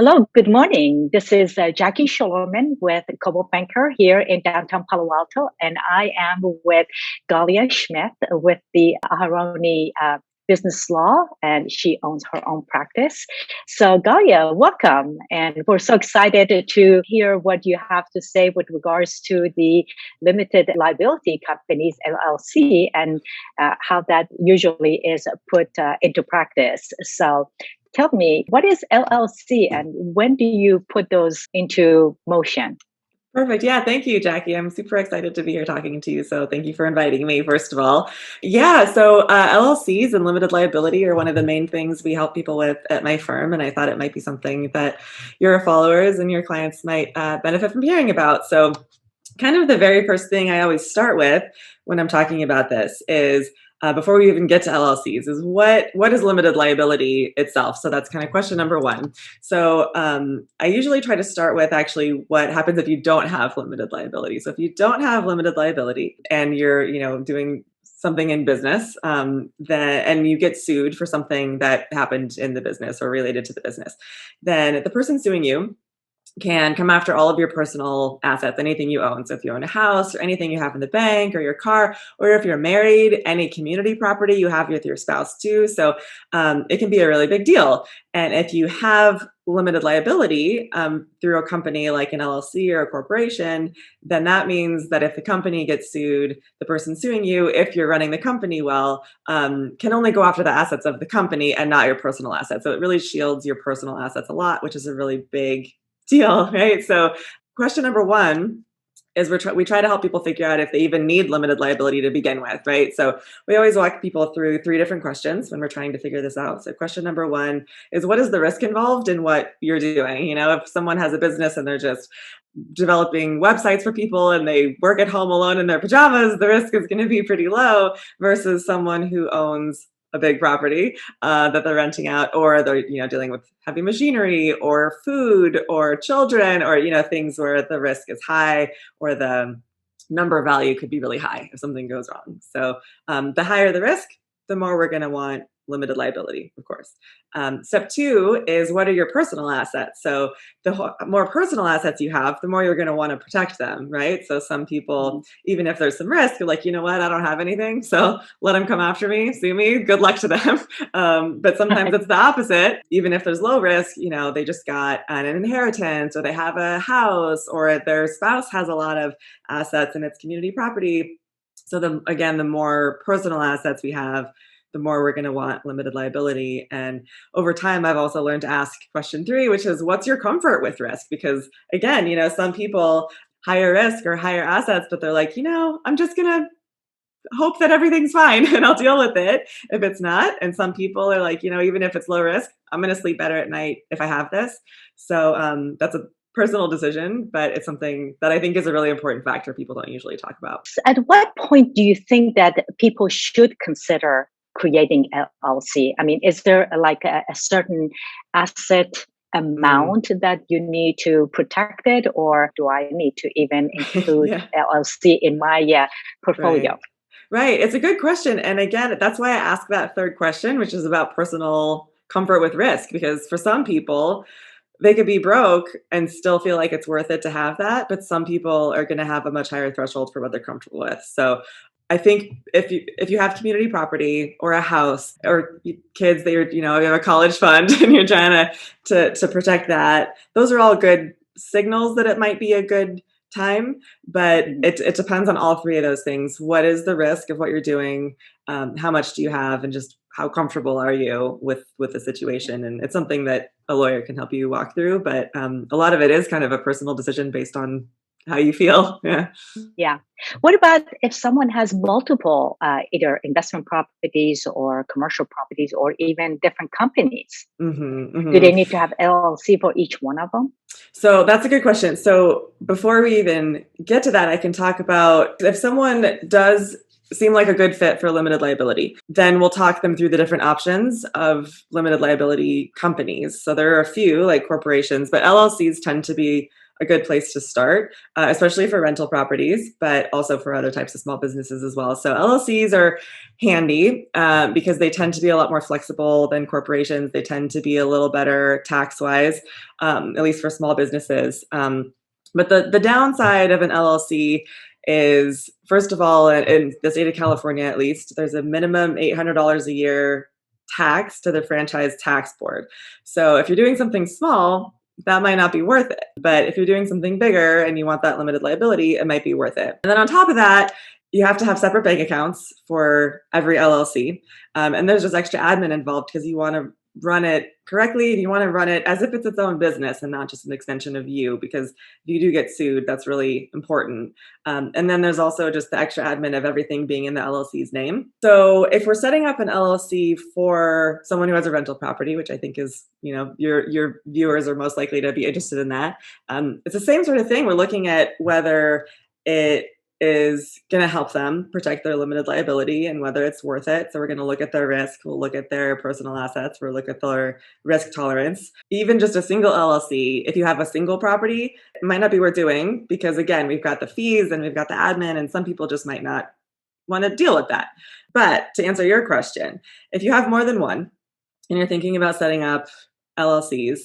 Hello, good morning. This is Jackie Shullerman with Global Banker here in downtown Palo Alto, and I am with Galia Schmidt with the Aharoni Business Law, and she owns her own practice. So, Galia, welcome, and we're so excited to hear what you have to say with regards to the Limited Liability Companies (LLC) and how that usually is put into practice. So, tell me, what is LLC and when do you put those into motion? Perfect. Yeah. Thank you, Jackie. I'm super excited to be here talking to you. So thank you for inviting me, first of all. Yeah. So LLCs and limited liability are one of the main things we help people with at my firm. And I thought it might be something that your followers and your clients might benefit from hearing about. So kind of the very first thing I always start with when I'm talking about this is before we even get to LLCs is what is limited liability itself. So that's kind of question number one. So I usually try to start with actually what happens if you don't have limited liability. So if you don't have limited liability and you're doing something in business, and you get sued for something that happened in the business or related to the business, then the person suing you can come after all of your personal assets, anything you own. So if you own a house or anything you have in the bank or your car, or if you're married, any community property you have with your spouse too. So it can be a really big deal. And if you have limited liability through a company like an LLC or a corporation, then that means that if the company gets sued, the person suing you, if you're running the company well, can only go after the assets of the company and not your personal assets. So it really shields your personal assets a lot, which is a really big deal, right? So question number one is we try to help people figure out if they even need limited liability to begin with, right? So we always walk people through three different questions when we're trying to figure this out. So question number one is, what is the risk involved in what you're doing? If someone has a business and they're just developing websites for people and they work at home alone in their pajamas, the risk is going to be pretty low versus someone who owns a big property that they're renting out, or they're dealing with heavy machinery or food or children, or things where the risk is high or the number value could be really high if something goes wrong. So the higher the risk, the more we're going to want limited liability, of course. Step two is, what are your personal assets? So the more personal assets you have, the more you're going to want to protect them, right? So some people, even if there's some risk, are like, you know what, I don't have anything, so let them come after me, sue me, good luck to them. But sometimes it's the opposite. Even if there's low risk, they just got an inheritance, or they have a house, or their spouse has a lot of assets and it's community property. So the more personal assets we have, the more we're going to want limited liability. And over time, I've also learned to ask question three, which is, what's your comfort with risk? Because again, some people higher risk or higher assets, but they're like, I'm just going to hope that everything's fine and I'll deal with it if it's not. And some people are like, even if it's low risk, I'm going to sleep better at night if I have this. So that's a personal decision, but it's something that I think is a really important factor people don't usually talk about. At what point do you think that people should consider creating LLC? I mean, is there like a certain asset amount that you need to protect it, or do I need to even include Yeah. LLC in my portfolio? Right. It's a good question. And again, that's why I ask that third question, which is about personal comfort with risk, because for some people, they could be broke and still feel like it's worth it to have that. But some people are going to have a much higher threshold for what they're comfortable with. So I think if you have community property or a house or kids that you have a college fund and you're trying to protect that, those are all good signals that it might be a good time. But it depends on all three of those things. What is the risk of what you're doing? How much do you have? And just how comfortable are you with the situation? And it's something that a lawyer can help you walk through. But a lot of it is kind of a personal decision based on how you feel. Yeah. Yeah. What about if someone has multiple either investment properties or commercial properties or even different companies? Do they need to have LLC for each one of them? So that's a good question. So before we even get to that, I can talk about if someone does seem like a good fit for limited liability, then we'll talk them through the different options of limited liability companies. So there are a few like corporations, but LLCs tend to be a good place to start, especially for rental properties, but also for other types of small businesses as well. So LLCs are handy because they tend to be a lot more flexible than corporations. They tend to be a little better tax-wise, at least for small businesses. But the downside of an LLC is, first of all, in the state of California at least, there's a minimum $800 a year tax to the franchise tax board. So if you're doing something small, that might not be worth it. But if you're doing something bigger and you want that limited liability, it might be worth it. And then on top of that, you have to have separate bank accounts for every LLC. And there's just extra admin involved because you want to run it correctly and you want to run it as if it's its own business and not just an extension of you, because if you do get sued, that's really important. And then there's also just the extra admin of everything being in the LLC's name. So if we're setting up an LLC for someone who has a rental property, which I think is, your viewers are most likely to be interested in that, it's the same sort of thing. We're looking at whether it is going to help them protect their limited liability and whether it's worth it. So we're going to look at their risk. We'll look at their personal assets. We'll look at their risk tolerance. Even just a single LLC, if you have a single property, it might not be worth doing because, again, we've got the fees and we've got the admin, and some people just might not want to deal with that. But to answer your question, if you have more than one and you're thinking about setting up LLCs,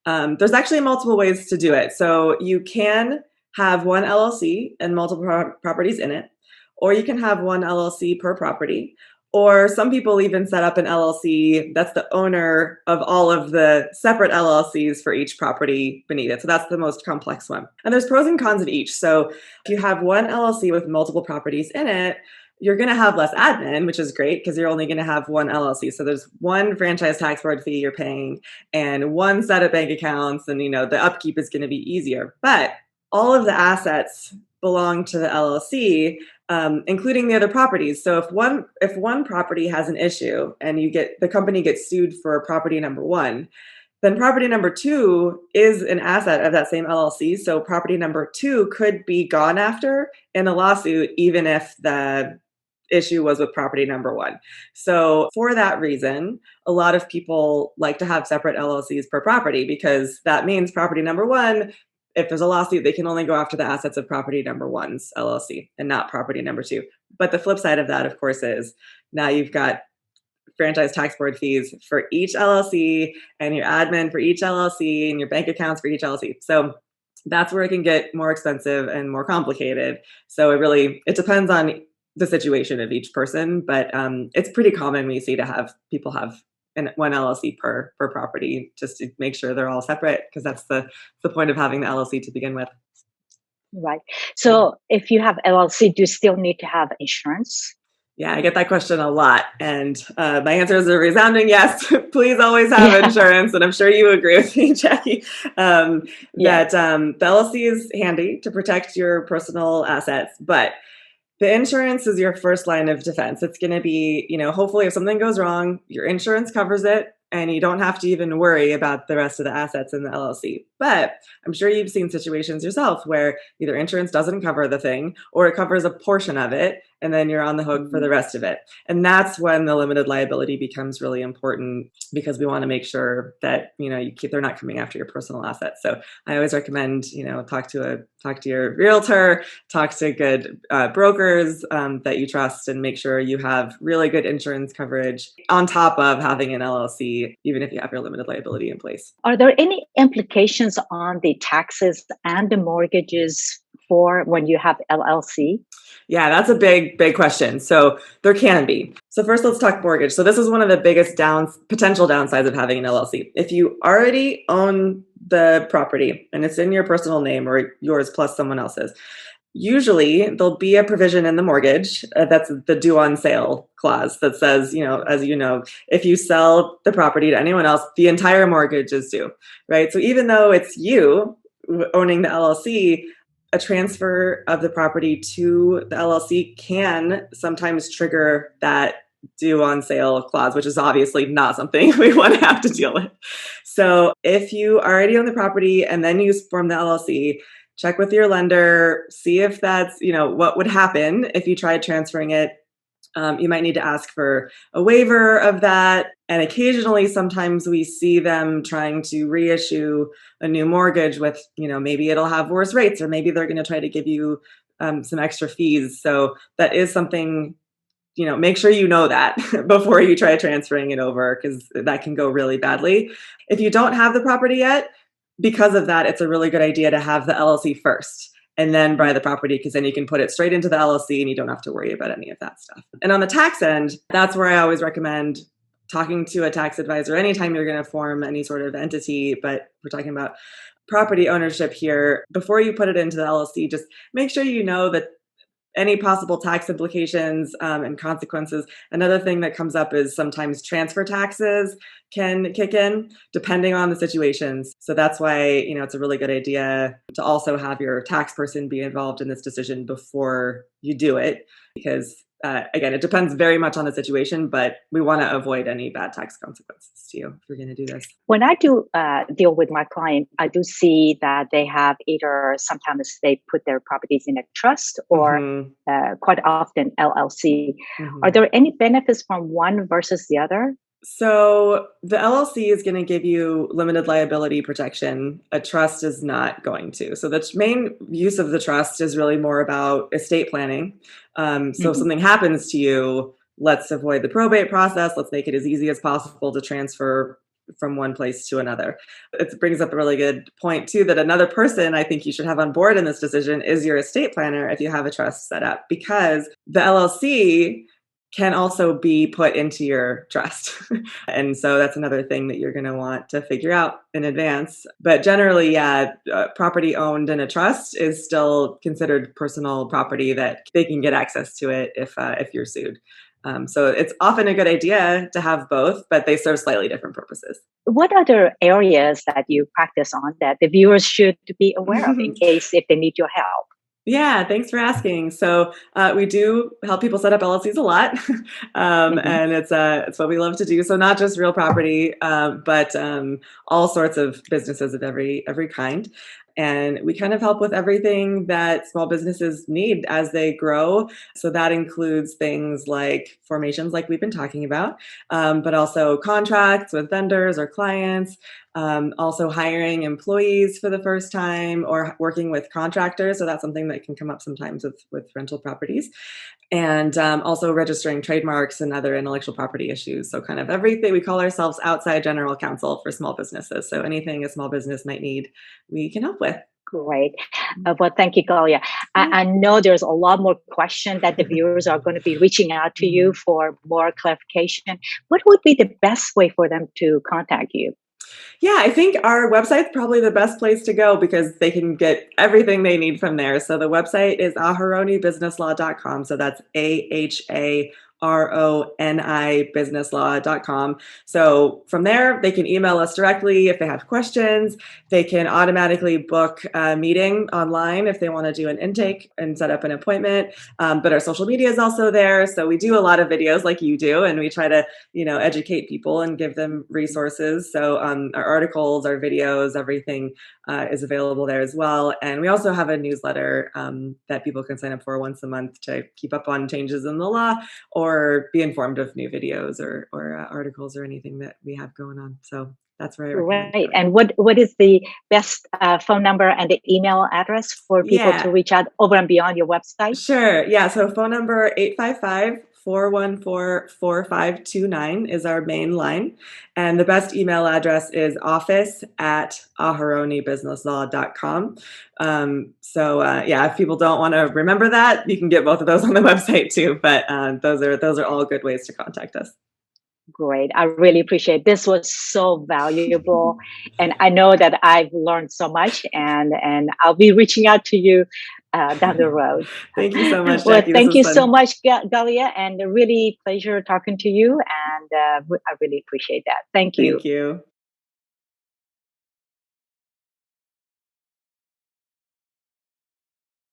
there's actually multiple ways to do it. So you can have one LLC and multiple properties in it, or you can have one LLC per property, or some people even set up an LLC that's the owner of all of the separate LLCs for each property beneath it. So that's the most complex one. And there's pros and cons of each. So if you have one LLC with multiple properties in it, you're going to have less admin, which is great because you're only going to have one LLC. So there's one franchise tax board fee you're paying and one set of bank accounts, and the upkeep is going to be easier. But all of the assets belong to the LLC, including the other properties. So if one property has an issue and the company gets sued for property number one, then property number two is an asset of that same LLC. So property number two could be gone after in a lawsuit, even if the issue was with property number one. So for that reason, a lot of people like to have separate LLCs per property because that means property number one, if there's a lawsuit, they can only go after the assets of property number one's LLC and not property number two. But the flip side of that, of course, is now you've got franchise tax board fees for each LLC and your admin for each LLC and your bank accounts for each LLC. So that's where it can get more expensive and more complicated. So it depends on the situation of each person, but it's pretty common we see to have people have one LLC per property, just to make sure they're all separate, because that's the point of having the LLC to begin with. Right. So if you have LLC, do you still need to have insurance? Yeah, I get that question a lot. And my answer is a resounding yes. Please always have insurance. And I'm sure you agree with me, Jackie, that the LLC is handy to protect your personal assets. But the insurance is your first line of defense. It's going to be, hopefully if something goes wrong, your insurance covers it and you don't have to even worry about the rest of the assets in the LLC. But I'm sure you've seen situations yourself where either insurance doesn't cover the thing or it covers a portion of it, and then you're on the hook for the rest of it. And that's when the limited liability becomes really important, because we want to make sure that, they're not coming after your personal assets. So I always recommend, talk to your realtor, talk to good brokers that you trust, and make sure you have really good insurance coverage on top of having an LLC, even if you have your limited liability in place. Are there any implications on the taxes and the mortgages for when you have LLC? Yeah, that's a big question. So there can be. So first, let's talk mortgage. So this is one of the biggest potential downsides of having an LLC. If you already own the property and it's in your personal name or yours plus someone else's, usually there'll be a provision in the mortgage that's the due on sale clause that says, if you sell the property to anyone else, the entire mortgage is due, right? So even though it's you owning the LLC, a transfer of the property to the LLC can sometimes trigger that due on sale clause, which is obviously not something we want to have to deal with. So if you already own the property and then you form the LLC, check with your lender, see if that's, what would happen if you tried transferring it You might need to ask for a waiver of that. And occasionally, sometimes we see them trying to reissue a new mortgage with, maybe it'll have worse rates, or maybe they're going to try to give you some extra fees. So that is something, make sure you know that before you try transferring it over, because that can go really badly. If you don't have the property yet, because of that, it's a really good idea to have the LLC first and then buy the property, because then you can put it straight into the LLC and you don't have to worry about any of that stuff. And on the tax end, that's where I always recommend talking to a tax advisor anytime you're going to form any sort of entity, but we're talking about property ownership here. Before you put it into the LLC, just make sure you know that any possible tax implications and consequences. Another thing that comes up is sometimes transfer taxes can kick in depending on the situations. So that's why, it's a really good idea to also have your tax person be involved in this decision before you do it, because again, it depends very much on the situation, but we want to avoid any bad tax consequences to you if you're going to do this. When I do deal with my client, I do see that they have either sometimes they put their properties in a trust or quite often LLC. Are there any benefits from one versus the other? So the LLC is going to give you limited liability protection. A trust is not going to. So the main use of the trust is really more about estate planning. So if something happens to you, let's avoid the probate process. Let's make it as easy as possible to transfer from one place to another. It brings up a really good point too, that another person I think you should have on board in this decision is your estate planner if you have a trust set up, because the LLC can also be put into your trust. And so that's another thing that you're going to want to figure out in advance. But generally, property owned in a trust is still considered personal property that they can get access to it if you're sued. So it's often a good idea to have both, but they serve slightly different purposes. What other areas that you practice on that the viewers should be aware of in case if they need your help? Yeah, thanks for asking. So we do help people set up LLCs a lot, and it's what we love to do. So not just real property, but all sorts of businesses of every kind. And we kind of help with everything that small businesses need as they grow. So that includes things like formations, like we've been talking about, but also contracts with vendors or clients, also hiring employees for the first time or working with contractors. So that's something that can come up sometimes with rental properties. And also registering trademarks and other intellectual property issues. So kind of everything. We call ourselves outside general counsel for small businesses. So anything a small business might need, we can help with. Great. Well, thank you, Galia. I know there's a lot more questions that the viewers are going to be reaching out to you for more clarification. What would be the best way for them to contact you? Yeah, I think our website's probably the best place to go because they can get everything they need from there. So the website is aharonibusinesslaw.com. So that's AHARONI businesslaw.com. So from there, they can email us directly if they have questions. They can automatically book a meeting online if they want to do an intake and set up an appointment. But our social media is also there. So we do a lot of videos like you do, and we try to, educate people and give them resources. So our articles, our videos, everything is available there as well. And we also have a newsletter that people can sign up for once a month to keep up on changes in the law or be informed of new videos or articles or anything that we have going on. So that's where I recommend. Right. And what is the best phone number and the email address for people to reach out over and beyond your website? Sure. Yeah. So phone number 855-414-4529 is our main line. And the best email address is office@aharonibusinesslaw.com. If people don't want to remember that, you can get both of those on the website too. But those are all good ways to contact us. Great. I really appreciate it. This was so valuable. And I know that I've learned so much and I'll be reaching out to you down the road. Thank you so much, Well, Jackie. thank you so much, Galia, and a really pleasure talking to you. And I really appreciate that. Thank you. Thank you.